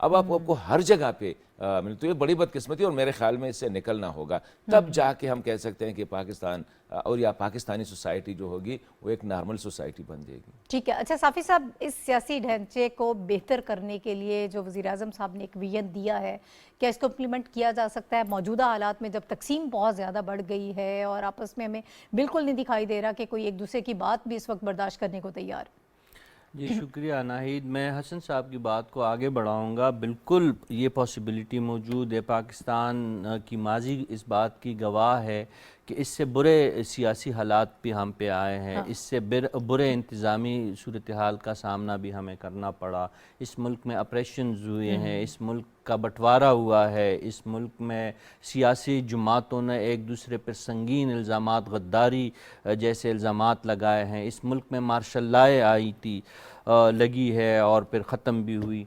اب آپ کو ہر جگہ پہ تو یہ بڑی بدقسمتی اور میرے خیال میں اس سے نکلنا ہوگا، تب جا کے ہم کہہ سکتے ہیں کہ پاکستان اور یا پاکستانی سوسائٹی جو ہوگی وہ ایک نارمل سوسائٹی بن جائے گی۔ ٹھیک ہے، اچھا صافی صاحب، اس سیاسی ڈھانچے کو بہتر کرنے کے لیے جو وزیر اعظم صاحب نے ایک ویژن دیا ہے، کیا اس کو امپلیمنٹ کیا جا سکتا ہے موجودہ حالات میں جب تقسیم بہت زیادہ بڑھ گئی ہے اور آپس میں ہمیں بالکل نہیں دکھائی دے رہا کہ کوئی ایک دوسرے کی بات بھی اس وقت برداشت کرنے کو تیار؟ جی شکریہ ناہید، میں حسن صاحب کی بات کو آگے بڑھاؤں گا۔ بالکل یہ پاسبلٹی موجود ہے، پاکستان کی ماضی اس بات کی گواہ ہے کہ اس سے برے سیاسی حالات بھی ہم پہ آئے ہیں، اس سے برے انتظامی صورتحال کا سامنا بھی ہمیں کرنا پڑا۔ اس ملک میں اپریشنز ہوئے ہیں، اس ملک کا بٹوارا ہوا ہے، اس ملک میں سیاسی جماعتوں نے ایک دوسرے پر سنگین الزامات، غداری جیسے الزامات لگائے ہیں، اس ملک میں مارشل لاء آئی تھی، لگی ہے اور پھر ختم بھی ہوئی۔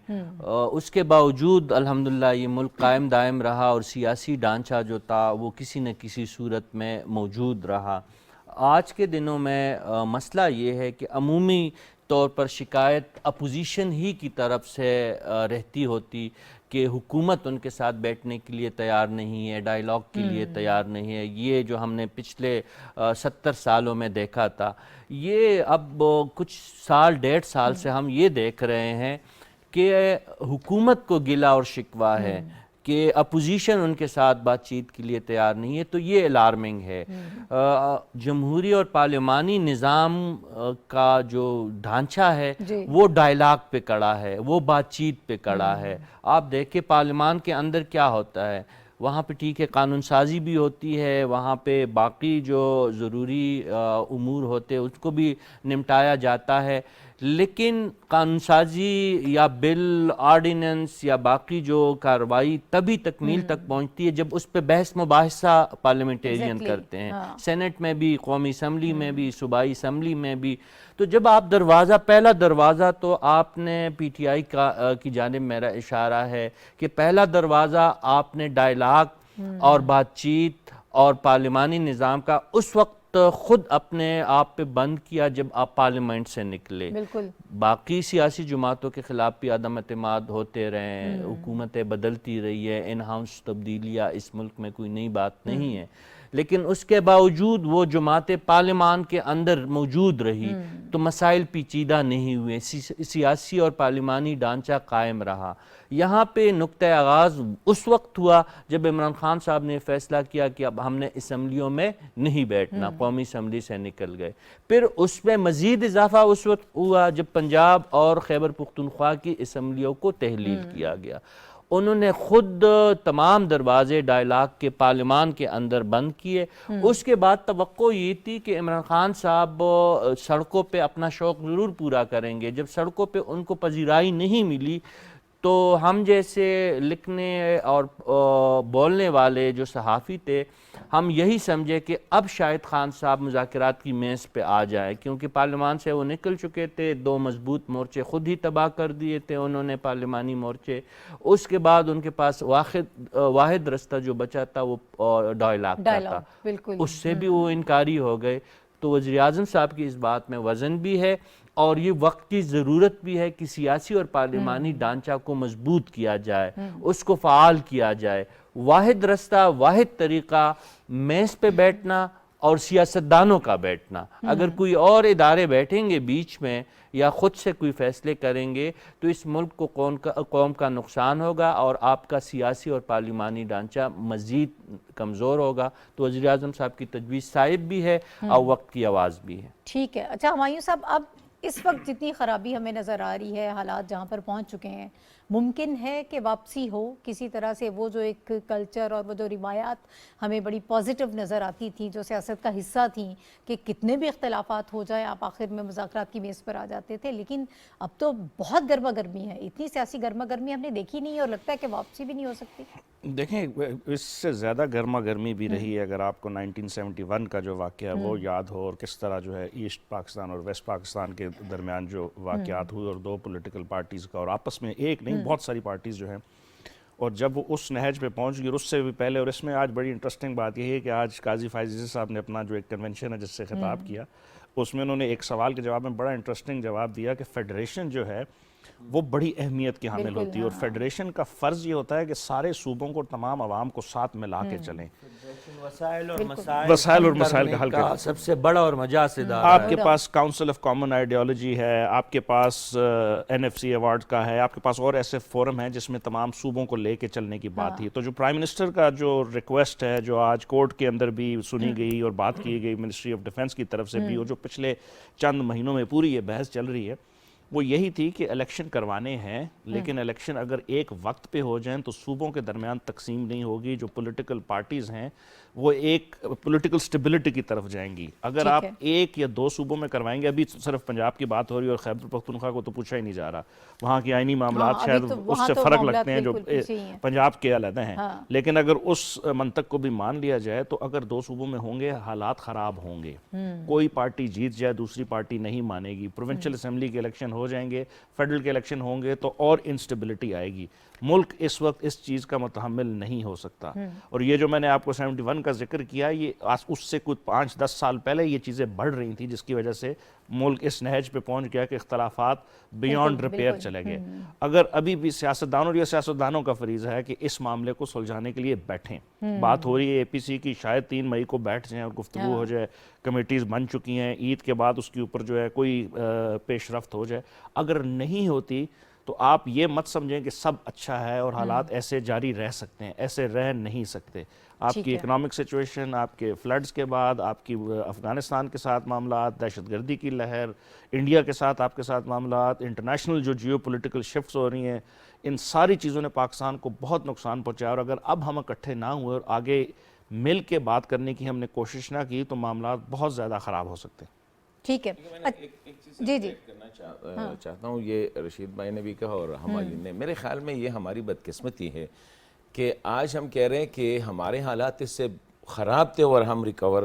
اس کے باوجود الحمدللہ یہ ملک قائم دائم رہا اور سیاسی ڈھانچہ جو تھا وہ کسی نہ کسی صورت میں موجود رہا۔ آج کے دنوں میں مسئلہ یہ ہے کہ عمومی طور پر شکایت اپوزیشن ہی کی طرف سے رہتی ہوتی کہ حکومت ان کے ساتھ بیٹھنے کے لیے تیار نہیں ہے، ڈائیلاگ کے لیے تیار نہیں ہے۔ یہ جو ہم نے پچھلے 70 سالوں میں دیکھا تھا، یہ اب کچھ سال 1.5 سال سے ہم یہ دیکھ رہے ہیں کہ حکومت کو گلہ اور شکوہ ہے کہ اپوزیشن ان کے ساتھ بات چیت کے لیے تیار نہیں ہے، تو یہ الارمنگ ہے۔ جمہوری اور پارلیمانی نظام کا جو ڈھانچہ ہے وہ ڈائیلاگ پہ کڑا ہے، وہ بات چیت پہ کڑا ہے۔ آپ دیکھیں پارلیمان کے اندر کیا ہوتا ہے، وہاں پہ ٹھیک ہے قانون سازی بھی ہوتی ہے، وہاں پہ باقی جو ضروری امور ہوتے ہیں اس کو بھی نمٹایا جاتا ہے، لیکن قانون سازی یا بل، آرڈیننس یا باقی جو کارروائی تبھی تکمیل تک پہنچتی ہے جب اس پہ بحث مباحثہ پارلیمنٹیرین کرتے ہیں، سینٹ میں بھی، قومی اسمبلی میں بھی، صوبائی اسمبلی میں بھی۔ تو جب آپ پہلا دروازہ تو آپ نے پی ٹی آئی کی جانب میرا اشارہ ہے کہ پہلا دروازہ آپ نے ڈائیلاگ اور بات چیت اور پارلیمانی نظام کا اس وقت خود اپنے آپ پہ بند کیا جب آپ پارلیمنٹ سے نکلے۔ باقی سیاسی جماعتوں کے خلاف بھی عدم اعتماد ہوتے رہے، حکومتیں بدلتی رہی ہے، ان ہاؤس تبدیلیاں اس ملک میں کوئی نئی بات نہیں ہے، لیکن اس کے باوجود وہ جماعتیں پارلیمان کے اندر موجود رہی تو مسائل پیچیدہ نہیں ہوئے، سیاسی اور پارلیمانی ڈھانچہ قائم رہا۔ یہاں پہ نقطہ آغاز اس وقت ہوا جب عمران خان صاحب نے فیصلہ کیا کہ اب ہم نے اسمبلیوں میں نہیں بیٹھنا، قومی اسمبلی سے نکل گئے۔ پھر اس میں مزید اضافہ اس وقت ہوا جب پنجاب اور خیبر پختونخوا کی اسمبلیوں کو تحلیل کیا گیا۔ انہوں نے خود تمام دروازے ڈائیلاگ کے پارلیمان کے اندر بند کیے۔ اس کے بعد توقع یہ تھی کہ عمران خان صاحب سڑکوں پہ اپنا شوق ضرور پورا کریں گے۔ جب سڑکوں پہ ان کو پذیرائی نہیں ملی تو ہم جیسے لکھنے اور بولنے والے جو صحافی تھے، ہم یہی سمجھے کہ اب شاید خان صاحب مذاکرات کی میز پہ آ جائے، کیونکہ پارلیمان سے وہ نکل چکے تھے، 2 مضبوط مورچے خود ہی تباہ کر دیے تھے انہوں نے، پارلیمانی مورچے۔ اس کے بعد ان کے پاس واحد رستہ جو بچا تھا وہ ڈائیلاگ کا تھا، اس سے بھی وہ انکاری ہو گئے۔ تو وزیر اعظم صاحب کی اس بات میں وزن بھی ہے اور یہ وقت کی ضرورت بھی ہے کہ سیاسی اور پارلیمانی ڈھانچہ کو مضبوط کیا جائے، اس کو فعال کیا جائے۔ واحد رستہ، واحد طریقہ میز پہ بیٹھنا اور سیاستدانوں کا بیٹھنا۔ اگر کوئی اور ادارے بیٹھیں گے بیچ میں یا خود سے کوئی فیصلے کریں گے تو اس ملک کو قوم کا نقصان ہوگا اور آپ کا سیاسی اور پارلیمانی ڈھانچہ مزید کمزور ہوگا۔ تو وزیر اعظم صاحب کی تجویز صائب بھی ہے اور وقت کی آواز بھی ہے۔ ٹھیک ہے، اچھا ہمایوں صاحب، اب اس وقت جتنی خرابی ہمیں نظر آ رہی ہے، حالات جہاں پر پہنچ چکے ہیں، ممکن ہے کہ واپسی ہو کسی طرح سے؟ وہ جو ایک کلچر اور وہ جو روایات ہمیں بڑی پازیٹیو نظر آتی تھیں، جو سیاست کا حصہ تھیں، کہ کتنے بھی اختلافات ہو جائیں آپ آخر میں مذاکرات کی میز پر آ جاتے تھے، لیکن اب تو بہت گرما گرمی ہے، اتنی سیاسی گرما گرمی ہم نے دیکھی نہیں اور لگتا ہے کہ واپسی بھی نہیں ہو سکتی۔ دیکھیں اس سے زیادہ گرما گرمی بھی رہی ہے۔ اگر آپ کو 1971 کا جو واقعہ ہے وہ یاد ہو اور کس طرح جو ہے ایسٹ پاکستان اور ویسٹ پاکستان کے درمیان جو واقعات ہوئے اور 2 پولیٹیکل پارٹیز کا، اور آپس میں ایک نہیں بہت ساری پارٹیز جو ہیں، اور جب وہ اس نہج پہ پہنچ گئی اور اس سے بھی پہلے، اور اس میں آج بڑی انٹرسٹنگ بات یہ ہے کہ آج قاضی فائز عیسی صاحب نے اپنا جو ایک کنونشن ہے جس سے خطاب کیا، اس میں انہوں نے ایک سوال کے جواب میں بڑا انٹرسٹنگ جواب دیا کہ فیڈریشن جو ہے وہ بڑی اہمیت کی حامل ہوتی ہے، اور فیڈریشن کا فرض یہ ہوتا ہے کہ سارے صوبوں کو، تمام عوام کو ساتھ ملا کے چلیں، وسائل اور مسائل کا حل کا سب سے بڑا اور مجاز ادارہ آپ کے پاس کاؤنسل آف کامن آئیڈیالوجی ہے، آپ کے پاس این ایف سی ایوارڈ کا ہے، آپ کے پاس اور ایسے فورم ہیں جس میں تمام صوبوں کو لے کے چلنے کی بات تھی. تو جو پرائم منسٹر کا جو ریکویسٹ ہے، جو آج کورٹ کے اندر بھی سنی گئی اور بات کی گئی منسٹری آف ڈیفنس کی طرف سے بھی، اور جو پچھلے چند مہینوں میں پوری یہ بحث چل رہی ہے، وہ یہی تھی کہ الیکشن کروانے ہیں، لیکن الیکشن اگر ایک وقت پہ ہو جائیں تو صوبوں کے درمیان تقسیم نہیں ہوگی. جو پولیٹیکل پارٹیز ہیں وہ ایک پولیٹیکل سٹیبلٹی کی طرف جائیں گی. اگر آپ ایک یا دو صوبوں میں کروائیں گے، ابھی صرف پنجاب کی بات ہو رہی ہے اور خیبر پختونخوا کو تو پوچھا ہی نہیں جا رہا، وہاں کی آئینی معاملات شاید اس سے فرق لگتے ہیں جو پنجاب کے علیحدہ ہیں. لیکن اگر اس منطق کو بھی مان لیا جائے تو اگر دو صوبوں میں ہوں گے حالات خراب ہوں گے. کوئی پارٹی جیت جائے دوسری پارٹی نہیں مانے گی. پروونشل اسمبلی کے الیکشن ہو جائیں گے، فیڈرل کے الیکشن ہوں گے تو اور انسٹیبلٹی آئے گی. ملک اس وقت اس چیز کا متحمل نہیں ہو سکتا. اور یہ جو میں نے آپ کو 71 کا ذکر کیا، یہ اس سے کچھ 5-10 سال پہلے یہ چیزیں بڑھ رہی تھیں، جس کی وجہ سے ملک اس نہج پہ پہنچ گیا کہ اختلافات بیونڈ ریپیئر چلے گئے. اگر ابھی بھی سیاستدانوں اور یہ سیاستدانوں کا فریضہ ہے کہ اس معاملے کو سلجھانے کے لیے بیٹھیں. بات ہو رہی ہے اے پی سی کی، شاید 3 مئی کو بیٹھ جائیں اور گفتگو ہو جائے. کمیٹیز بن چکی ہیں، عید کے بعد اس کے اوپر جو ہے کوئی پیش رفت ہو جائے. اگر نہیں ہوتی تو آپ یہ مت سمجھیں کہ سب اچھا ہے اور حالات ایسے جاری رہ سکتے ہیں. ایسے رہ نہیں سکتے. آپ کی اکنامک سچویشن، آپ کے فلڈز کے بعد، آپ کی افغانستان کے ساتھ معاملات، دہشت گردی کی لہر، انڈیا کے ساتھ آپ کے ساتھ معاملات، انٹرنیشنل جو جیو پولیٹیکل شفٹس ہو رہی ہیں، ان ساری چیزوں نے پاکستان کو بہت نقصان پہنچایا. اور اگر اب ہم اکٹھے نہ ہوئے اور آگے مل کے بات کرنے کی ہم نے کوشش نہ کی تو معاملات بہت زیادہ خراب ہو سکتے ہیں. ٹھیک ہے. جی کرنا چاہتا ہوں، یہ رشید بھائی نے بھی کہا اور ہمایون نے. میرے خیال میں یہ ہماری بدقسمتی ہے کہ آج ہم کہہ رہے ہیں کہ ہمارے حالات اس سے خراب تھے اور ہم ریکور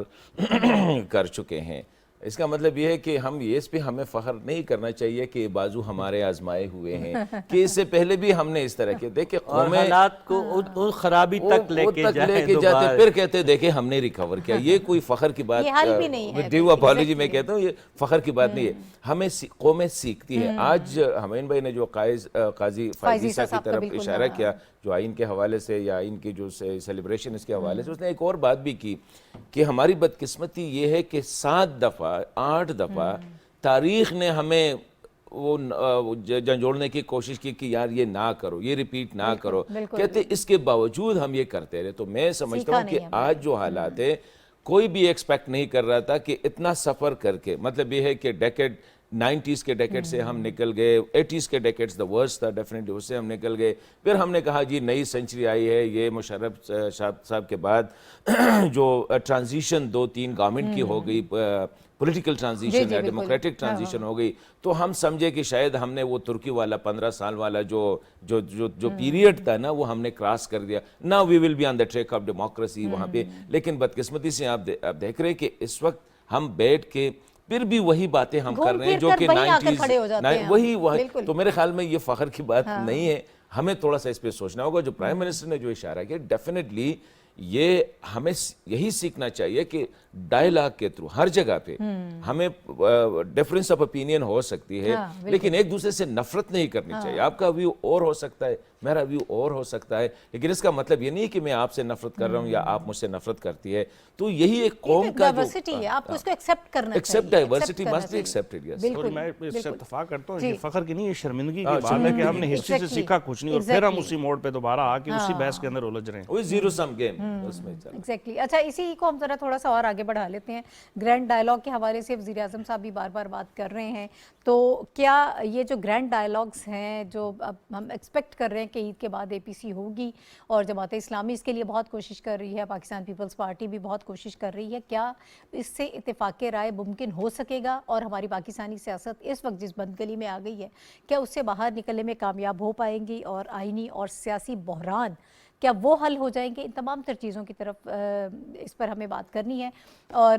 کر چکے ہیں. اس کا مطلب یہ ہے کہ ہم اس پہ ہمیں فخر نہیں کرنا چاہیے کہ بازو ہمارے آزمائے ہوئے ہیں کہ اس سے پہلے بھی ہم نے اس طرح کے دیکھیں قومیں حالات کو ان خرابی تک لے کے جاتے پھر کہتے دیکھیں ہم نے ریکور کیا. یہ کوئی فخر کی بات، یہ حل بھی نہیں ہے. ڈیو اپالوجی میں کہتا ہوں، یہ فخر کی بات نہیں ہے. ہمیں قومیں سیکھتی ہے. آج ہمین بھائی نے جو قاضی فائزیسا کی طرف اشارہ کیا، جو آئین کے حوالے سے یا آئین کی جو سیلیبریشن اس کے حوالے سے، اس نے ایک اور بات بھی کی کہ ہماری بدقسمتی یہ ہے کہ 7 دفعہ 8 دفعہ تاریخ نے ہمیں وہ جھنجھوڑنے کی کوشش کی کہ یار یہ نہ کرو، یہ ریپیٹ نہ کرو. کہتے اس کے باوجود ہم یہ کرتے رہے. تو میں سمجھتا ہوں کہ آج جو حالات ہے، کوئی بھی ایکسپیکٹ نہیں کر رہا تھا کہ اتنا سفر کر کے، مطلب یہ ہے کہ ڈیکیڈ 90s کے ڈیکیڈ سے ہم نکل گئے، 80s کے ڈیکیڈز دا ورسٹ تھا ڈیفینیٹلی، اس سے ہم نکل گئے. پھر ہم نے کہا جی نئی سینچری آئی ہے. یہ مشرف صاحب کے بعد جو ٹرانزیشن 2-3 گورنمنٹ کی ہو گئی، پولیٹیکل ٹرانزیشن ہے، ڈیموکریٹک ٹرانزیشن ہو گئی، تو ہم سمجھے کہ شاید ہم نے وہ ترکی والا 15 سال والا جو پیریڈ تھا نا، وہ ہم نے کراس کر دیا. No we will be on the track of democracy وہاں پہ. لیکن بدقسمتی سے آپ دیکھ رہے ہیں کہ اس وقت ہم بیٹھ کے پھر بھی وہی باتیں ہم کر رہے ہیں جو کہ 90s وہی. تو میرے خیال میں یہ فخر کی بات نہیں ہے. ہمیں تھوڑا سا اس پہ سوچنا ہوگا. جو پرائم منسٹر نے جو اشارہ کیا، ڈیفینیٹلی یہ ہمیں یہی سیکھنا چاہیے کہ ڈائیلاگ کے تھرو ہر جگہ پہ ہمیں ڈیفرنس آف اپینین ہو سکتی ہے، لیکن ایک دوسرے سے نفرت نہیں کرنی چاہیے. آپ کا ویو اور ہو سکتا ہے، میرا ویو اور ہو سکتا ہے، لیکن اس کا مطلب یہ نہیں کہ میں آپ سے نفرت کر رہا ہوں یا آپ مجھ سے نفرت کرتی ہے. تو یہی ایک قوم کا ڈائیورسٹی ہے، آپ کو اس کو ایکسیپٹ کرنا چاہیے. Accept diversity must be accepted. Yes, اور میں اس سے اتفاق کرتا ہوں. یہ فخر کی نہیں، یہ شرمندگی کی بات ہے کہ ہم نے ہسٹری سے سیکھا کچھ نہیں اور پھر ہم اسی موڑ پہ دوبارہ آ کے اسی بحث کے اندر الجھ رہے ہیں. وہی زیرو سم گیم اس میں. ایگزیکٹلی. اچھا، اسی کو ہم ذرا تھوڑا سا اور آگے بڑھا لیتے ہیں. گرینڈ ڈائیلاگ کے حوالے سے وزیر اعظم صاحب بھی بار بار بات کر رہے ہیں. تو کیا یہ جو گرینڈ ڈائیلاگس ہیں جو اب ہم ایکسپیکٹ کر رہے ہیں کہ عید کے بعد اے پی سی ہوگی اور جماعت اسلامی اس کے لیے بہت کوشش کر رہی ہے، پاکستان پیپلز پارٹی بھی بہت کوشش کر رہی ہے، کیا اس سے اتفاق رائے ممکن ہو سکے گا؟ اور ہماری پاکستانی سیاست اس وقت جس بند گلی میں آ گئی ہے، کیا اس سے باہر نکلنے میں کامیاب ہو پائیں گی؟ اور آئینی اور سیاسی بحران کیا وہ حل ہو جائیں گے؟ ان تمام تر چیزوں کی طرف اس پر ہمیں بات کرنی ہے. اور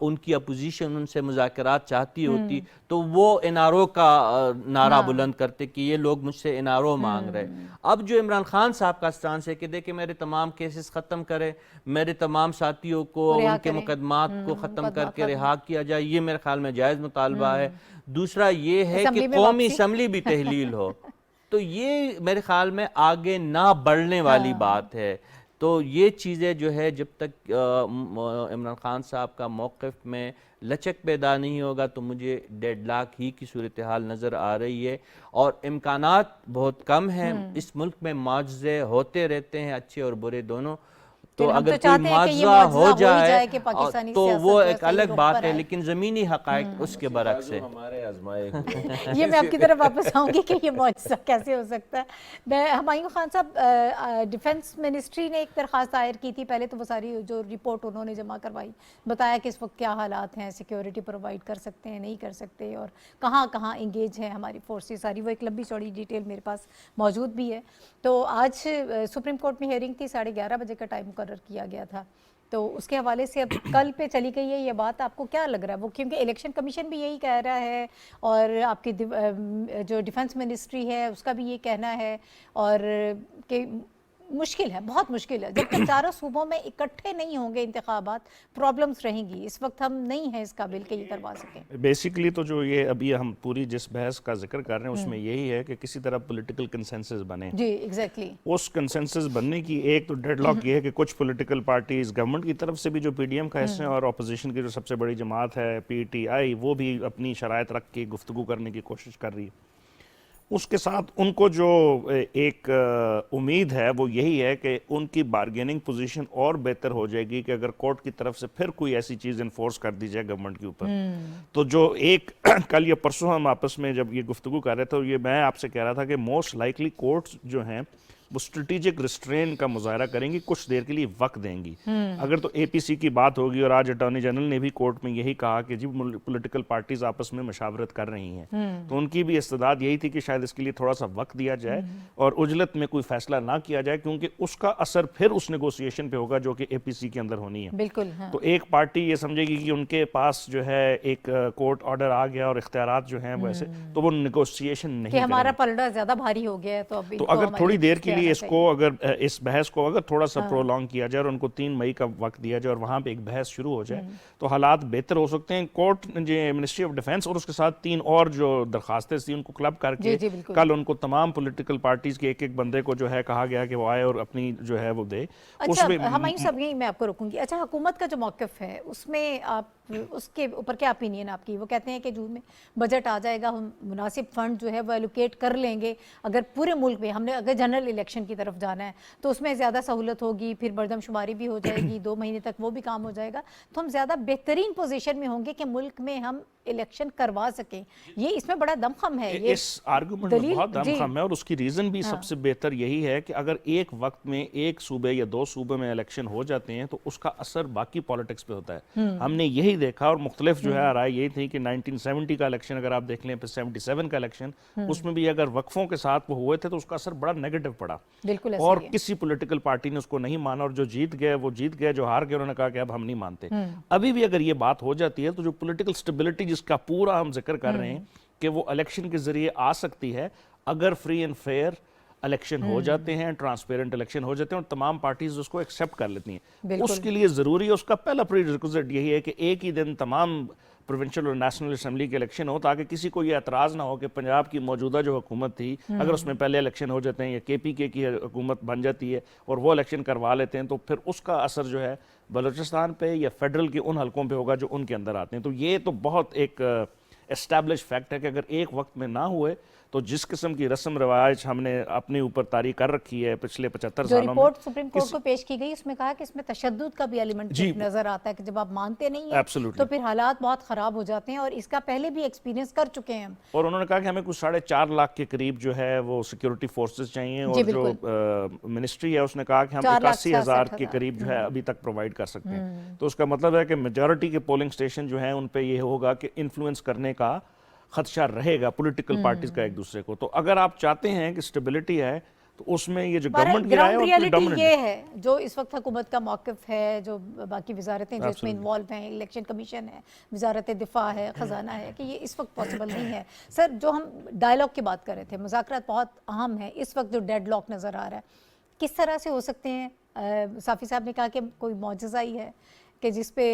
ان کی اپوزیشن ان سے مذاکرات چاہتی ہوتی تو وہ این آر او کا نعرہ بلند کرتے کہ یہ لوگ مجھ سے این آر او مانگ رہے. اب جو عمران خان صاحب کا اسٹانس ہے کہ دیکھیں میرے تمام کیسز ختم کرے, میرے تمام ساتھیوں کو ان کے مقدمات کو ختم کر کے رہا کیا جائے, یہ میرے خیال میں جائز مطالبہ ہے. دوسرا یہ ہے کہ قومی اسمبلی بھی تحلیل ہو, تو یہ میرے خیال میں آگے نہ بڑھنے والی بات ہے. تو یہ چیزیں جو ہے جب تک عمران خان صاحب کا موقف میں لچک پیدا نہیں ہوگا تو مجھے ڈیڈ لاک ہی کی صورتحال نظر آ رہی ہے, اور امکانات بہت کم ہیں. اس ملک میں معجزے ہوتے رہتے ہیں, اچھے اور برے دونوں, تو اگر کوئی معجزہ ہو جائے تو وہ ایک الگ بات ہے, لیکن زمینی حقائق اس کے برعکس ہے. ہمارے آزمائے یہ میں آپ کی طرف واپس آؤں گی کہ یہ معجزہ کیسے ہو سکتا ہے. ہمایوں خان صاحب, ڈیفنس منسٹری نے ایک درخواست دائر کی تھی, پہلے تو وہ ساری جو رپورٹ انہوں نے جمع کروائی, بتایا کہ اس وقت کیا حالات ہیں, سیکیورٹی پرووائڈ کر سکتے ہیں نہیں کر سکتے, اور کہاں کہاں انگیج ہیں ہماری فورسز, ساری وہ ایک لمبی چوڑی ڈیٹیل میرے پاس موجود بھی ہے. تو آج سپریم کورٹ میں ہیئرنگ تھی, 11:30 بجے کا ٹائم مقرر کیا گیا تھا, تو اس کے حوالے سے اب کل پہ چلی گئی ہے یہ بات, آپ کو کیا لگ رہا ہے؟ وہ کیونکہ الیکشن کمیشن بھی یہی کہہ رہا ہے, اور آپ کی جو ڈیفنس منسٹری ہے اس کا بھی یہ کہنا ہے, اور کہ مشکل ہے, بہت مشکل ہے. جب تک چاروں صوبوں میں اکٹھے نہیں ہوں گے انتخابات, پرابلمز رہیں گی. اس وقت ہم نہیں ہیں اس قابل کہ یہ کروا سکیں. بیسیکلی تو جو یہ ابھی ہم پوری جس بحث کا ذکر کر رہے ہیں اس میں یہی ہے کہ کسی طرح پولیٹیکل کنسنسس بنے. جی ایگزیکٹلی. اس کنسنسس بننے کی ایک تو ڈیڈ لاک یہ ہے کہ کچھ پولیٹیکل پارٹیز گورنمنٹ کی طرف سے بھی جو پی ڈی ایم کا حصہ ہیں, اور اپوزیشن کی جو سب سے بڑی جماعت ہے پی ٹی آئی, وہ بھی اپنی شرائط رکھ کے گفتگو کرنے کی کوشش کر رہی ہے. اس کے ساتھ ان کو جو ایک امید ہے وہ یہی ہے کہ ان کی بارگیننگ پوزیشن اور بہتر ہو جائے گی کہ اگر کورٹ کی طرف سے پھر کوئی ایسی چیز انفورس کر دی جائے گورنمنٹ کے اوپر. تو جو ایک کل یا پرسوں ہم آپس میں جب یہ گفتگو کر رہے تھے, یہ میں آپ سے کہہ رہا تھا کہ موسٹ لائکلی کورٹس جو ہیں وہ اسٹریٹجک ریسٹرین کا مظاہرہ کریں گی, کچھ دیر کے لیے وقت دیں گی. اگر تو اے پی سی کی بات ہوگی, اور آج اٹارنی جنرل نے بھی کورٹ میں یہی کہا کہ جی پولیٹیکل پارٹیز آپس میں مشاورت کر رہی ہیں, تو ان کی بھی استعداد یہی تھی کہ شاید اس کے لیے تھوڑا سا وقت دیا جائے اور عجلت میں کوئی فیصلہ نہ کیا جائے, کیونکہ اس کا اثر پھر اس نیگوسیشن پہ ہوگا جو کہ اے پی سی کے اندر ہونی ہے. بالکل. تو ایک پارٹی یہ سمجھے گی کہ ان کے پاس جو ہے ایک کورٹ آرڈر آ گیا اور اختیارات جو ہیں ویسے, تو وہ نیگوسیشن نہیں کہ ہمارا پلڑا زیادہ بھاری ہو گیا ہے, تو اگر تھوڑی دیر کے لیے اس کو, اگر اس بحث کو اگر تھوڑا سا پرولونگ کیا جائے اور ان کو 3 مئی کا وقت دیا جائے اور وہاں پہ ایک بحث شروع ہو جائے, تو حالات بہتر ہو سکتے ہیں. کورٹ منسٹری آف ڈیفنس اور اس کے ساتھ 3 اور جو درخواستیں تھیں ان کو کلب کر کے کل ان کو تمام پولیٹیکل پارٹیز کے ایک بندے کو جو ہے کہا گیا کہ وہ آئے اور اپنی جو ہے وہ دے. اچھا ہمایوں صاحب, یہی میں آپ کو رکوں گی. اچھا حکومت کا جو موقف ہے اس میں آپ, اس کے اوپر کیا اپینین آپ کی؟ وہ کہتے ہیں کہ جون میں بجٹ آ جائے گا, ہم مناسب فنڈ جو ہے وہ ایلوکیٹ کر لیں گے. اگر پورے ملک میں ہم نے اگر جنرل الیکشن کی طرف جانا ہے تو اس میں زیادہ سہولت ہوگی, پھر مردم شماری بھی ہو جائے گی, 2 مہینے تک وہ بھی کام ہو جائے گا, تو ہم زیادہ بہترین پوزیشن میں ہوں گے کہ ملک میں ہم الیکشن کروا سکیں. یہ اس میں بڑا دم خم ہے, یہ اس آرگومنٹ میں بہت دم خم ہے, اور اس کی ریزن بھی سب سے بہتر یہی ہے کہ اگر ایک وقت میں ایک صوبے یا 2 صوبے میں الیکشن ہو جاتے ہیں تو اس کا اثر باقی پالیٹکس پہ ہوتا ہے. ہم نے یہی دیکھا, اور مختلف جو ہے رائے یہی تھی کہ 1970 کا الیکشن اگر آپ دیکھ لیں, پھر 77 کا الیکشن, اس میں بھی اگر وقفوں کے ساتھ وہ ہوئے تھے تو اس کا اثر بڑا نیگیٹو پڑا, اور کسی پولیٹیکل پارٹی نے اس کو نہیں مانا, اور جو جیت گئے وہ جیت گئے, جو ہار گئے انہوں نے کہا کہ اب ہم نہیں مانتے. ابھی بھی اگر یہ بات ہو جاتی ہے تو جو پولیٹیکل سٹیبلٹی جس کا پورا ہم ذکر کر رہے ہیں کہ وہ الیکشن کے ذریعے آ سکتی ہے, اگر فری اینڈ فیئر الیکشن ہو جاتے ہیں, ٹرانسپیرنٹ الیکشن ہو جاتے ہیں اور تمام پارٹیز اس کو ایکسیپٹ کر لیتی ہیں. اس کے لیے ضروری ہے, اس کا پہلا پری ریکوزٹ یہی ہے کہ ایک ہی دن تمام پروونشل اور نیشنل اسمبلی کے الیکشن ہو, تاکہ کسی کو یہ اعتراض نہ ہو کہ پنجاب کی موجودہ جو حکومت تھی اگر اس میں پہلے الیکشن ہو جاتے ہیں یا کے پی کے کی حکومت بن جاتی ہے اور وہ الیکشن کروا لیتے ہیں, تو پھر اس کا اثر جو ہے بلوچستان پہ یا فیڈرل کے ان حلقوں پہ ہوگا جو ان کے اندر آتے ہیں. تو یہ تو بہت ایک اسٹیبلش فیکٹ ہے کہ اگر ایک وقت میں نہ ہوئے تو جس قسم کی رسم رواج ہم نے اپنے اوپر طاری کر رکھی ہے پچھلے 75 سالوں میں. جو رپورٹ سپریم کورٹ کو پیش کی گئی اس میں کہا کہ اس میں تشدد کا بھی ایلیمنٹ نظر آتا ہے کہ جب آپ مانتے نہیں ہیں تو پھر حالات بہت خراب ہو جاتے ہیں, اور اس کا پہلے بھی ایکسپیرینس کر چکے ہیں ہم. اور انہوں نے کہا کہ ہمیں کچھ 4.5 لاکھ کے قریب جو ہے وہ سیکیورٹی فورسز چاہیے, اور جو منسٹری ہے اس نے کہا کہ ہم 81,000 کے قریب جو ہے ابھی تک پرووائڈ کر سکتے ہیں. تو اس کا مطلب ہے کہ میجورٹی کے پولنگ اسٹیشن جو ہیں ان پہ یہ ہوگا کہ انفلوئنس کرنے کا خدشہ رہے گا پولیٹیکل پارٹیز کا ایک دوسرے کو. تو اگر آپ چاہتے ہیں کہ سٹیبلٹی ہے تو اس میں یہ جو گورنمنٹ کی رائے گراؤنڈ ہے ریالٹی یہ ہے جو اس وقت حکومت کا موقف ہے، جو باقی وزارتیں جو اس میں انوالو ہیں، الیکشن کمیشن ہے، وزارت دفاع ہے، خزانہ ہے، کہ یہ اس وقت پاسبل نہیں ہے۔ سر جو ہم ڈائلاگ کی بات کر رہے تھے، مذاکرات بہت اہم ہے، اس وقت جو ڈیڈ لاک نظر آ رہا ہے کس طرح سے ہو سکتے ہیں؟ صافی صاحب نے کہا کہ کوئی معجزہ ہی ہے کہ جس پہ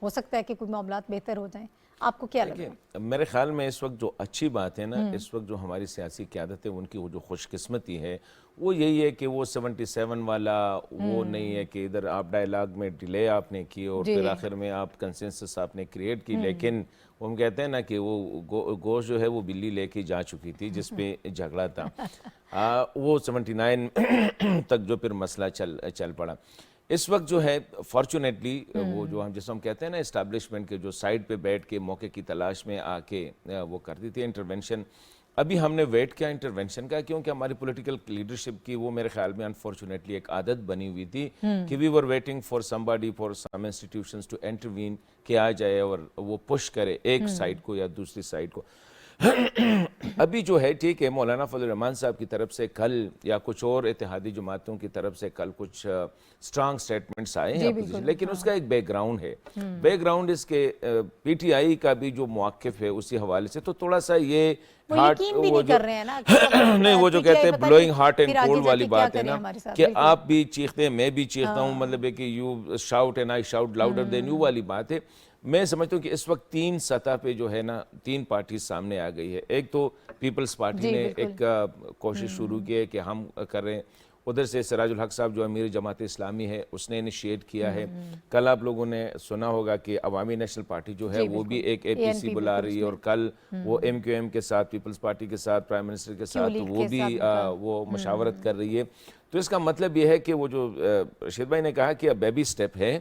ہو سکتا ہے کہ کوئی معاملات بہتر ہو جائیں، آپ کو کیا لگتا ہے؟ میرے خیال میں اس وقت جو اچھی بات ہے نا، اس وقت جو ہماری سیاسی قیادت ہے ان کی وہ جو خوش قسمتی ہے وہ یہی ہے کہ وہ 77 والا وہ نہیں ہے کہ ادھر آپ ڈائلاگ میں ڈیلے آپ نے کی اور پھر آخر میں آپ کنسنسس آپ نے کریٹ کی، لیکن ہم کہتے ہیں نا کہ وہ گوشت جو ہے وہ بلی لے کے جا چکی تھی جس پہ جھگڑا تھا، وہ 79 تک جو پھر مسئلہ چل پڑا۔ اس وقت جو ہے فارچونیٹلی وہ جو ہم کہتے ہیں نا اسٹیبلشمنٹ کے جو سائڈ پہ بیٹھ کے موقع کی تلاش میں آ کے وہ کرتی تھی انٹرونشن، ابھی ہم نے ویٹ کیا انٹرونشن کا، کیونکہ ہماری پولیٹیکل لیڈرشپ کی وہ میرے خیال میں انفارچونیٹلی ایک عادت بنی ہوئی تھی کہ we were waiting for somebody for some institutions to intervene, کہ آ جائے اور وہ پش کرے ایک سائڈ کو یا دوسری سائڈ کو۔ ابھی جو ہے ٹھیک ہے، مولانا فضل الرحمان صاحب کی طرف سے کل یا کچھ اور اتحادی جماعتوں کی طرف سے کل کچھ سٹرانگ سٹیٹمنٹس آئے ہیں اپوزیشن، لیکن اس کا ایک بیک گراؤنڈ ہے، بیک گراؤنڈ اس کے پی ٹی آئی کا بھی جو موقف ہے اسی حوالے سے تو تھوڑا سا یہ یقین بھی نہیں کر رہے ہیں نا، نہیں وہ جو کہتے ہیں بلوئنگ ہارٹ اینڈ کولڈ والی بات ہے نا کہ آپ بھی چیختے ہیں میں بھی چیختا ہوں، مطلب ہے کہ you shout and I shout louder than you والی بات ہے۔ میں سمجھتا ہوں کہ اس وقت تین سطح پہ جو ہے نا تین پارٹیز سامنے آ گئی ہے، ایک تو پیپلز پارٹی نے ایک کوشش شروع کی ہے کہ ہم کر رہے ہیں، ادھر سے سراج الحق صاحب جو امیر جماعت اسلامی ہے اس نے انیشیٹ کیا ہے، کل آپ لوگوں نے سنا ہوگا کہ عوامی نیشنل پارٹی جو ہے وہ بھی ایک اے پی سی بلا رہی ہے، اور کل وہ ایم کیو ایم کے ساتھ پیپلز پارٹی کے ساتھ پرائم منسٹر کے ساتھ وہ بھی وہ مشاورت کر رہی ہے۔ تو اس کا مطلب یہ ہے کہ وہ جو رشید بھائی نے کہا کہ بیبی سٹیپ ہے،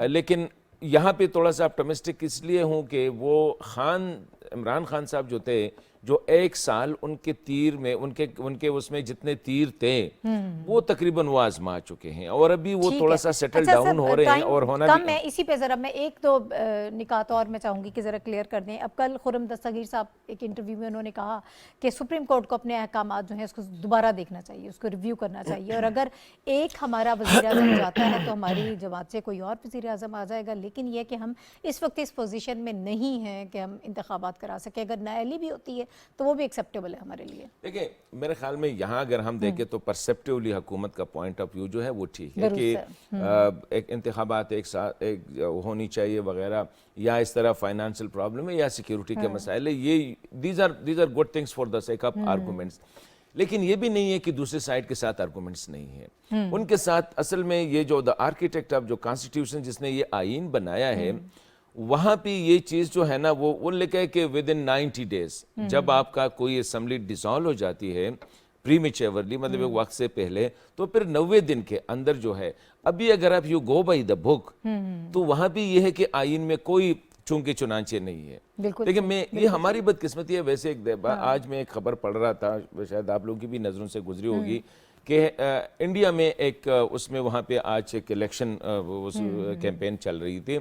لیکن یہاں پہ تھوڑا سا اپٹمسٹک اس لیے ہوں کہ وہ عمران خان صاحب جو تھے جو ایک سال ان کے تیر میں ان کے اس میں جتنے تیر تھے وہ تقریباً وہ آزما چکے ہیں، اور ابھی وہ تھوڑا سا سیٹل ڈاؤن ہو رہے ہیں اور ہونا بھی میں اسی پہ ذرا میں ایک دو نکات اور میں چاہوں گی کہ ذرا کلیئر کر دیں۔ اب کل خرم دستگیر صاحب ایک انٹرویو میں انہوں نے کہا کہ سپریم کورٹ کو اپنے احکامات جو ہیں اس کو دوبارہ دیکھنا چاہیے، اس کو ریویو کرنا چاہیے، اور اگر ایک ہمارا وزیر اعظم جاتا ہے تو ہماری جماعت سے کوئی اور وزیر اعظم آ جائے گا، لیکن یہ کہ ہم اس وقت اس پوزیشن میں نہیں ہیں کہ ہم انتخابات کرا سکیں، اگر نااہلی بھی ہوتی ہے تو وہ بھی ایکسیپٹیبل ہے ہمارے لیے۔ دیکھیں میرے خیال میں یہاں اگر ہم دیکھیں تو پرسیپٹیولی حکومت کا پوائنٹ آف ویو جو ہے وہ ٹھیک ہے کہ ایک انتخابات ایک ساتھ ہونی چاہیے وغیرہ، یا اس طرح فائنانشل پرابلم ہے یا سیکیورٹی کے مسائل ہے، یہ these are good things for the sake of arguments, لیکن یہ بھی نہیں ہے کہ دوسرے سائڈ کے ساتھ آرگومنٹس نہیں ہیں، ان کے ساتھ اصل میں یہ جو دا آرکیٹیکٹ آف جو کانسٹیٹیوشن جس نے یہ آئین بنایا ہے وہاں پہ یہ چیز جو ہے نا وہ لکھا ہے کہ ود ان 90 days جب آپ کا کوئی اسمبلی ڈیزالو ہو جاتی ہے پریمیچیورلی، مطلب ایک وقت سے پہلے، تو پھر 90 دن کے اندر جو ہے، ابھی اگر آپ یو گو بائی دا بک تو وہاں بھی یہ ہے کہ آئین میں کوئی چونکے چنانچے نہیں ہے، لیکن یہ ہماری بدقسمتی ہے۔ ویسے ایک آج میں ایک خبر پڑھ رہا تھا، شاید آپ لوگوں کی بھی نظروں سے گزری ہوگی، کہ انڈیا میں ایک اس میں وہاں پہ آج ایک الیکشن کیمپین چل رہی تھی،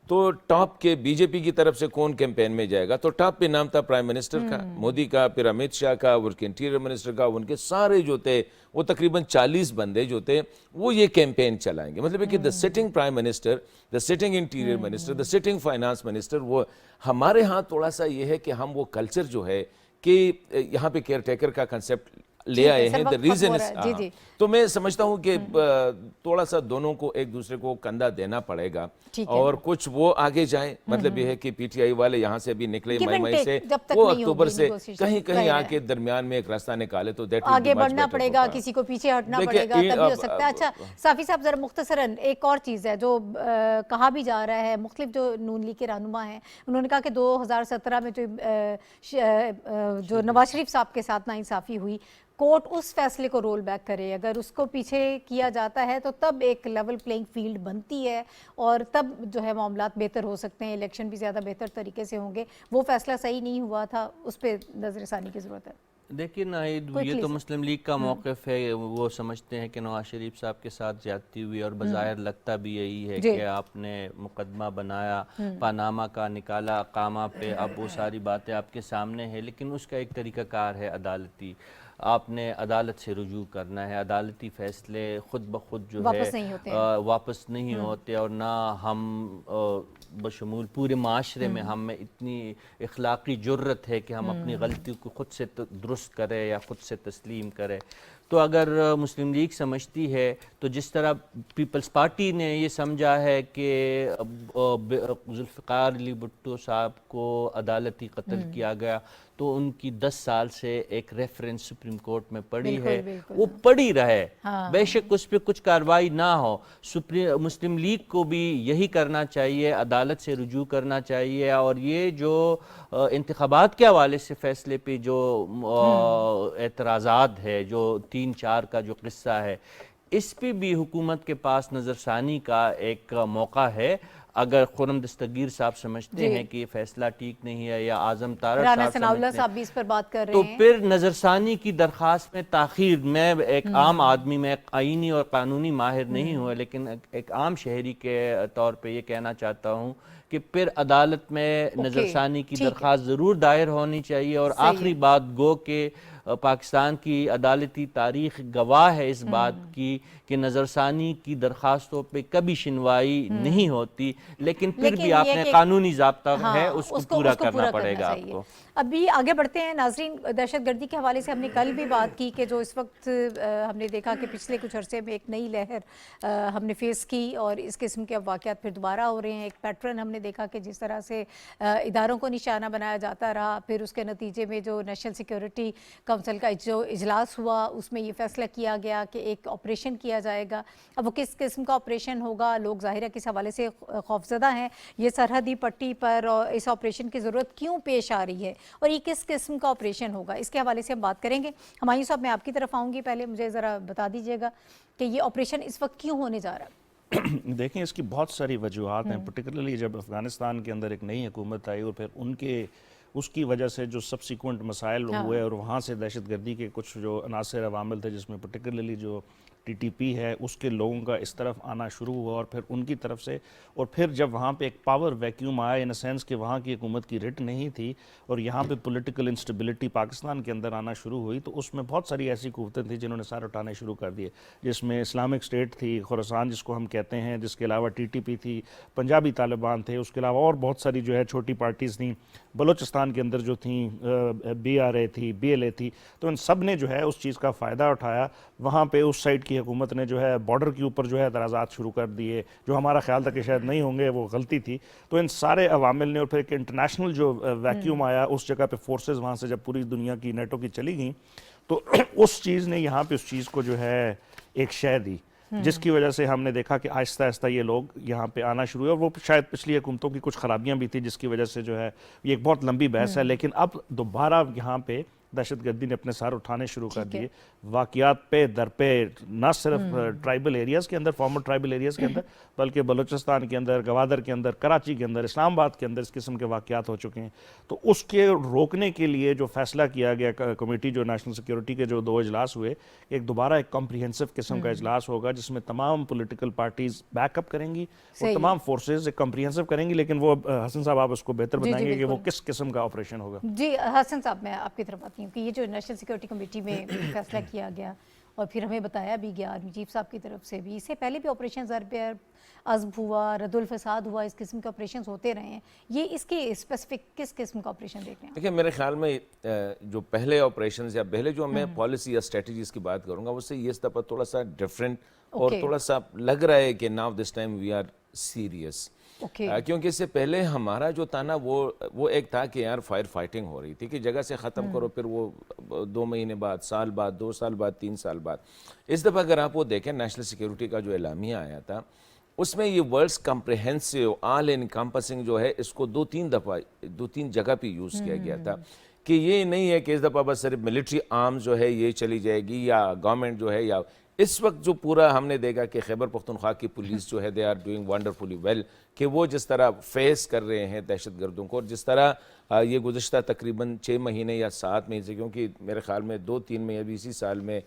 تو ٹاپ کے بی جے پی کی طرف سے کون کیمپین میں جائے گا، تو ٹاپ پہ نام تھا پرائم منسٹر کا مودی کا، پھر امت شاہ کا، ان کے انٹیریئر منسٹر کا، ان کے سارے جو تھے وہ تقریباً 40 بندے جو تھے وہ یہ کیمپین چلائیں گے، مطلب ہے کہ دا سٹنگ پرائم منسٹر، دا سٹنگ انٹیریئر منسٹر، دا سٹنگ فائنانس منسٹر، وہ ہمارے ہاں تھوڑا سا یہ ہے کہ ہم وہ کلچر جو ہے کہ یہاں پہ کیئر ٹیکر کا کنسپٹ لے آئے ہیں، the reason is تو میں سمجھتا ہوں کہ تھوڑا سا دونوں کو ایک دوسرے کو کندھا دینا پڑے گا، اور کچھ وہ آگے جائیں، مطلب یہ ہے کہ پی ٹی آئی والے یہاں سے بھی نکلے مئی سے، وہ اکتوبر سے کہیں آ کے درمیان میں ایک راستہ نکالے تو آگے بڑھنا پڑے گا، کسی کو پیچھے ہٹنا پڑے گا، تبھی ہو سکتا ہے۔ اچھا صافی صاحب ذرا مختصراً ایک اور چیز ہے جو کہا بھی جا رہا ہے، مختلف جو نون لیگ کے رہنما ہیں انہوں نے کہا کہ 2017 میں جو نواز شریف صاحب کے ساتھ ناانصافی ہوئی، کورٹ اس فیصلے کو رول بیک کرے، اگر اس کو پیچھے کیا جاتا ہے تو تب ایک لیول پلینگ فیلڈ بنتی ہے اور تب جو ہے معاملات بہتر ہو سکتے ہیں، الیکشن بھی زیادہ بہتر طریقے سے ہوں گے۔ وہ فیصلہ صحیح نہیں ہوا تھا، اس پہ نظر ثانی کی ضرورت ہے۔ دیکھیے ناہید، یہ تو مسلم لیگ کا موقف ہے، وہ سمجھتے ہیں کہ نواز شریف صاحب کے ساتھ زیادتی ہوئی، اور بظاہر لگتا بھی یہی ہے کہ آپ نے مقدمہ بنایا، پاناما کا نکالا اقامہ پہ، اب وہ ساری باتیں آپ کے سامنے ہیں، لیکن اس کا ایک طریقہ کار ہے عدالتی۔ آپ نے عدالت سے رجوع کرنا ہے. عدالتی فیصلے خود بخود جو واپس نہیں ہوتے ہیں. واپس نہیں ہوتے, اور نہ ہم بشمول پورے معاشرے میں ہم میں اتنی اخلاقی جرت ہے کہ ہم اپنی غلطی کو خود سے درست کریں یا خود سے تسلیم کریں. تو اگر مسلم لیگ سمجھتی ہے تو جس طرح پیپلز پارٹی نے یہ سمجھا ہے کہ ذوالفقار علی بھٹو صاحب کو عدالتی قتل کیا گیا, تو ان کی 10 سال سے ایک ریفرنس سپریم کورٹ میں پڑی ہے, وہ پڑی رہے, بے شک اس پہ کچھ کارروائی نہ ہو. مسلم لیگ کو بھی یہی کرنا چاہیے, عدالت سے رجوع کرنا چاہیے, اور یہ جو انتخابات کے حوالے سے فیصلے پہ جو اعتراضات ہے, جو 3-4 کا جو قصہ ہے, اس پہ بھی حکومت کے پاس نظر ثانی کا ایک موقع ہے. اگر خرم دستگیر صاحب سمجھتے ہیں کہ یہ فیصلہ ٹھیک نہیں ہے, یا اعظم تارڑ رانا ثناءاللہ صاحب بھی اس پر بات کر رہے تو ہیں, پھر نظر ثانی کی درخواست میں تاخیر, میں ایک عام آدمی, میں ایک آئینی اور قانونی ماہر نہیں ہوں, لیکن ایک عام شہری کے طور پہ یہ کہنا چاہتا ہوں کہ پھر عدالت میں نظر ثانی کی درخواست ضرور دائر ہونی چاہیے. اور آخری بات گو کہ پاکستان کی عدالتی تاریخ گواہ ہے اس بات کی کہ نظر ثانی کی درخواستوں پہ کبھی سنوائی نہیں ہوتی, لیکن پھر بھی آپ نے قانونی ضابطہ ہے اس کو پورا کرنا پڑے گا آپ کو. ابھی آگے بڑھتے ہیں ناظرین. دہشت گردی کے حوالے سے ہم نے کل بھی بات کی کہ جو اس وقت ہم نے دیکھا کہ پچھلے کچھ عرصے میں ایک نئی لہر ہم نے فیس کی, اور اس قسم کے واقعات پھر دوبارہ ہو رہے ہیں. ایک پیٹرن ہم نے دیکھا کہ جس طرح سے اداروں کو نشانہ بنایا جاتا رہا, پھر اس کے نتیجے میں جو نیشنل سیکیورٹی کونسل کا جو اجلاس ہوا اس میں یہ فیصلہ کیا گیا کہ ایک آپریشن کیا جائے گا. اب وہ کس قسم کا آپریشن ہوگا, لوگ ظاہرہ کس حوالے سے خوفزدہ ہیں, یہ سرحدی پٹی پر اس آپریشن کی ضرورت کیوں پیش آ رہی ہے, اور یہ کس قسم کا آپریشن ہوگا, اس کے حوالے سے ہم بات کریں گے. ہمایوں صاحب میں آپ کی طرف آؤں گی, پہلے مجھے ذرا بتا دیجیے گا کہ یہ آپریشن اس وقت کیوں ہونے جا رہا ہے. دیکھیں اس کی بہت ساری وجوہات ہیں, پرٹیکولرلی جب افغانستان کے اندر ایک نئی حکومت آئی اور پھر اس کی وجہ سے جو سبسیکوینٹ مسائل ہوئے, اور وہاں سے دہشت گردی کے کچھ جو عناصر عوامل تھے, جس میں پرٹیکولرلی جو ٹی ٹی پی ہے اس کے لوگوں کا اس طرف آنا شروع ہوا, اور پھر ان کی طرف سے, اور پھر جب وہاں پہ ایک پاور ویکیوم آیا ان سینس کہ وہاں کی حکومت کی رٹ نہیں تھی, اور یہاں پہ پولیٹیکل انسٹیبلٹی پاکستان کے اندر آنا شروع ہوئی, تو اس میں بہت ساری ایسی قوتیں تھیں جنہوں نے سار اٹھانے شروع کر دیے, جس میں اسلامک اسٹیٹ تھی, خراسان جس کو ہم کہتے ہیں, جس کے علاوہ ٹی ٹی پی تھی, پنجابی طالبان تھے, اس کے علاوہ اور بہت ساری جو ہے چھوٹی پارٹیز تھیں, بلوچستان کے اندر جو تھیں بی آر اے تھی, بی ایل اے تھی. تو ان سب نے جو ہے اس چیز کا فائدہ اٹھایا. وہاں پہ اس سائڈ کی حکومت نے جو ہے بارڈر کے اوپر جو ہے اعتراضات شروع کر دیے, جو ہمارا خیال تھا کہ شاید نہیں ہوں گے, وہ غلطی تھی. تو ان سارے عوامل نے, اور پھر ایک انٹرنیشنل جو ویکیوم آیا اس جگہ پہ, فورسز وہاں سے جب پوری دنیا کی نیٹو کی چلی گئیں, تو اس چیز نے یہاں پہ اس چیز کو جو ہے ایک شے دی, جس کی وجہ سے ہم نے دیکھا کہ آہستہ آہستہ یہ لوگ یہاں پہ آنا شروع ہوئے. اور وہ شاید پچھلی حکومتوں کی کچھ خرابیاں بھی تھیں, جس کی وجہ سے جو ہے یہ ایک بہت لمبی بحث ہے. لیکن اب دوبارہ یہاں پہ دہشت گردی نے اپنے سار اٹھانے شروع کر دیے. واقعات پہ در پہ, نہ صرف ٹرائبل ایریاز کے اندر, فارمر ٹرائبل ایریاز کے اندر, بلکہ بلوچستان کے اندر, گوادر کے اندر, کراچی کے اندر, اسلام آباد کے اندر اس قسم کے واقعات ہو چکے ہیں. تو اس کے روکنے کے لیے جو فیصلہ کیا گیا, کمیٹی جو نیشنل سیکیورٹی کے جو 2 اجلاس ہوئے, ایک دوبارہ ایک کمپریہنسو قسم کا اجلاس ہوگا, جس میں تمام پولیٹیکل پارٹیز بیک اپ کریں گی, اور تمام فورسز ایک کمپریہنسو کریں گی. لیکن وہ حسن صاحب آپ اس کو بہتر بتائیں گے کہ وہ کس قسم کا آپریشن ہوگا. جی حسن صاحب, میں آپ کی طرف آتی ہوں کہ یہ جو نیشنل سیکیورٹی کمیٹی میں فیصلہ کیا گیا, اور پھر ہمیں بتایا بھی گیا آرمی چیف صاحب کی طرف سے بھی, اس سے پہلے بھی آپریشن ضرب عزب ہوا, رد الفساد ہوا, اس قسم کے آپریشنز ہوتے رہے ہیں. یہ اس کے اسپیسیفک کس قسم کا آپریشن دیکھ رہے ہیں؟ دیکھیں میرے خیال میں جو پہلے آپریشنز یا پہلے جو میں پالیسی یا اسٹریٹجیز کی بات کروں گا, اس سے یہ اس دفعہ تھوڑا سا ڈفرینٹ اور تھوڑا سا لگ رہا ہے کہ now this time we are serious. کیونکہ اس سے پہلے ہمارا جو تھا نا وہ ایک تھا کہ یار فائر فائٹنگ ہو رہی تھی کہ جگہ سے ختم کرو, پھر وہ 2 مہینے بعد, سال بعد, 2 سال بعد, 3 سال بعد. اس دفعہ اگر آپ وہ دیکھیں نیشنل سیکیورٹی کا جو اعلامیہ آیا تھا, اس میں یہ ورلڈز کمپریہنسو آل انکمپسنگ جو ہے, اس کو 2-3 جگہ پہ یوز کیا گیا تھا. کہ یہ نہیں ہے کہ اس دفعہ بس صرف ملٹری آرمز جو ہے یہ چلی جائے گی, یا گورنمنٹ جو ہے یا اس وقت جو پورا ہم نے دیکھا کہ خیبر پختونخوا کی پولیس جو ہے they are doing wonderfully well, کہ وہ جس طرح فیس کر رہے ہیں دہشت گردوں کو، اور جس طرح یہ گزشتہ تقریباً 6 مہینے یا 7 مہینے سے، کیونکہ میرے خیال میں 2-3 میں ابھی اسی سال میں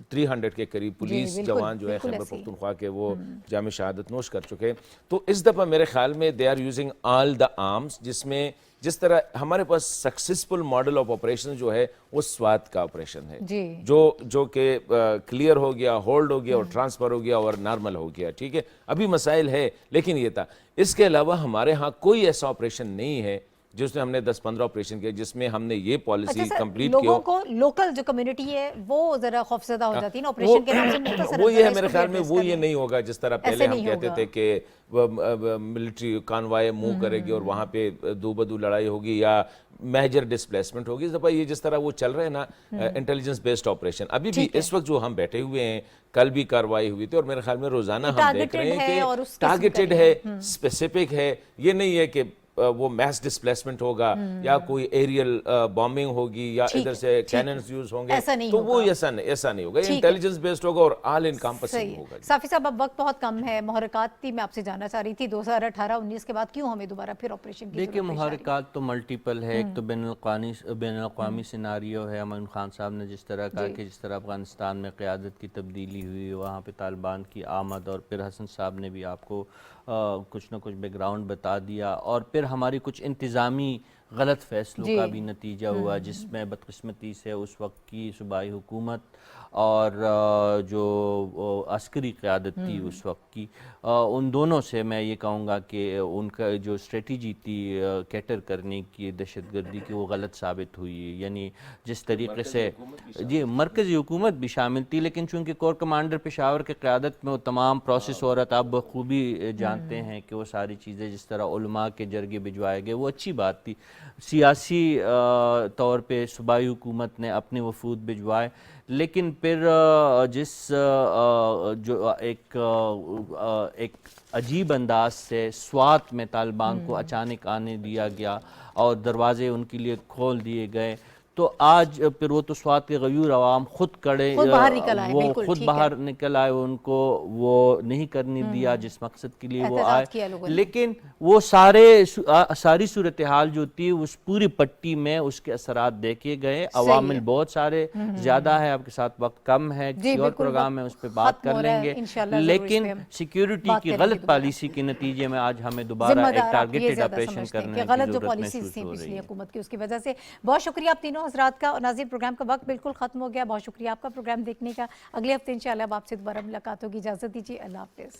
300 کے قریب پولیس جوان جو ہے خیبر پختونخوا کے وہ جام شہادت نوش کر چکے. تو اس دفعہ میرے خیال میں they are using all the arms, جس میں جس طرح ہمارے پاس سکسیسفل ماڈل آف آپریشن جو ہے وہ سوات کا آپریشن ہے، جو کہ کلیئر ہو گیا، ہولڈ ہو گیا اور ٹرانسفر ہو گیا اور نارمل ہو گیا. ٹھیک ہے، ابھی مسائل ہے لیکن یہ تھا. اس کے علاوہ ہمارے ہاں کوئی ایسا آپریشن نہیں ہے جس میں ہم نے 10-15 آپریشن کیا جس میں ہم نے یہ پالیسی کمپلیٹ کی. لوگوں کو لوکل جو کمینٹی ہے وہ ذرا خوفزدہ ہو جاتی ہے نا آپریشن کے نام سے مختصر. وہ یہ ہے میرے خیال میں وہ یہ نہیں ہوگا جس طرح پہلے ہم کہتے تھے کہ ملٹری کانوائے موو کرے گی اور وہاں پہ دو بدو لڑائی ہوگی یا میجر ڈسپلیسمنٹ ہوگی. اس دفعہ یہ جس طرح وہ چل رہے ہیں نا انٹیلیجنس بیسڈ آپریشن، ابھی بھی اس وقت جو ہم بیٹھے ہوئے ہیں، کل بھی کاروائی ہوئی تھی اور میرے خیال میں روزانہ ہم دیکھ رہے ہیں کہ ٹارگیٹڈ ہے، اسپیسیفک ہے. یہ نہیں ہے کہ وہ میس ڈسپلیسمنٹ ہوگا یا کوئی ایریل بامبنگ ہوگی یا ادھر سے کیننز یوز ہوں گے، تو وہ ایسا نہیں ہوگا. انٹیلیجنس بیسڈ ہوگا اور آل انکمپسنگ ہوگا. صافی صاحب اب وقت بہت کم ہے، محرکات تھی، میں آپ سے جاننا چاہ رہی تھی 2018-19 کے بعد کیوں ہمیں دوبارہ پھر آپریشن کی ضرورت؟ دیکھیں محرکات تو ملٹیپل ہے. ایک تو بین الاقوامی سیناریو ہے. امین خان صاحب نے جس طرح کہا کہ جس طرح افغانستان میں قیادت کی تبدیلی ہوئی، وہاں پہ طالبان کی آمد، اور پھر حسن صاحب نے بھی آپ کو کچھ نہ کچھ بیک گراؤنڈ بتا دیا، اور پھر ہماری کچھ انتظامی غلط فیصلوں کا بھی نتیجہ ہوا جس میں بدقسمتی سے اس وقت کی صوبائی حکومت اور جو عسکری قیادت تھی اس وقت کی، ان دونوں سے میں یہ کہوں گا کہ ان کا جو اسٹریٹجی تھی کیٹر کرنے کی دہشت گردی کی وہ غلط ثابت ہوئی. یعنی جس طریقے سے جی مرکزی حکومت بھی شامل تھی، لیکن چونکہ کور کمانڈر پشاور کے قیادت میں وہ تمام پروسیس ہو رہا تھا. آپ بخوبی جانتے ہیں کہ وہ ساری چیزیں جس طرح علماء کے جرگے بھجوائے گئے وہ اچھی بات تھی. سیاسی طور پہ صوبائی حکومت نے اپنے وفود بھجوائے، لیکن پھر جس جو ایک عجیب انداز سے سوات میں طالبان کو اچانک آنے دیا گیا اور دروازے ان کے لیے کھول دیے گئے، تو آج پھر وہ تو سوات کے غیور عوام خود کڑے، وہ خود باہر نکل آئے، ان کو وہ نہیں کرنے دیا جس مقصد کے لیے وہ آئے. لیکن وہ ساری صورتحال جو تھی اس پوری پٹی میں اس کے اثرات دیکھے گئے. عوامل بہت سارے زیادہ ہے، آپ کے ساتھ وقت کم ہے، کسی اور پروگرام میں اس پہ بات کر لیں گے. لیکن سیکیورٹی کی غلط پالیسی کے نتیجے میں آج ہمیں دوبارہ ایک ٹارگیٹڈ آپریشن کرنے کی ضرورت محسوس ہو رہی ہے حکومت کی. اس کی وجہ سے بہت شکریہ آپ تینوں حضرات کا. اور ناظرین پروگرام کا وقت بالکل ختم ہو گیا. بہت شکریہ آپ کا پروگرام دیکھنے کا. اگلے ہفتے انشاءاللہ اب آپ سے دوبارہ ملاقات ہوگی. اجازت دیجیے، اللہ حافظ.